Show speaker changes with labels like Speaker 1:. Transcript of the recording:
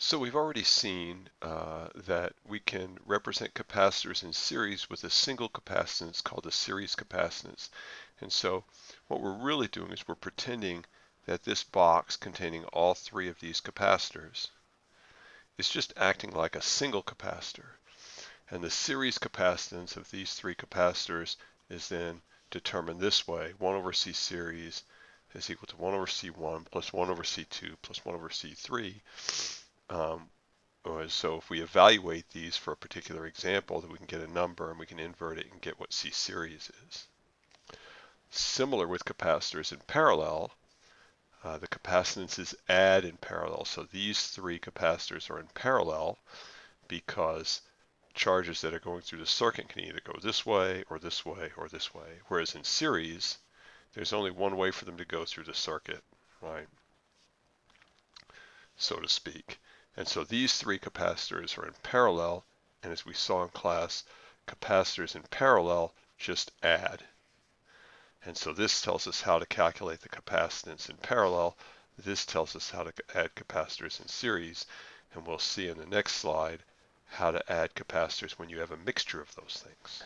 Speaker 1: So we've already seen that we can represent capacitors in series with a single capacitance called a series capacitance. And so what we're really doing is we're pretending that this box containing all three of these capacitors is just acting like a single capacitor. And the series capacitance of these three capacitors is then determined this way. 1 over C series is equal to 1 over C1 plus 1 over C2 plus 1 over C3. So if we evaluate these for a particular example, then we can get a number and we can invert it and get what C series is. Similar with capacitors in parallel, the capacitances add in parallel. So these three capacitors are in parallel because charges that are going through the circuit can either go this way or this way or this way. Whereas in series, there's only one way for them to go through the circuit, right? So to speak. And so these three capacitors are in parallel, and as we saw in class, capacitors in parallel just add. And so this tells us how to calculate the capacitance in parallel. This tells us how to add capacitors in series, and we'll see in the next slide how to add capacitors when you have a mixture of those things.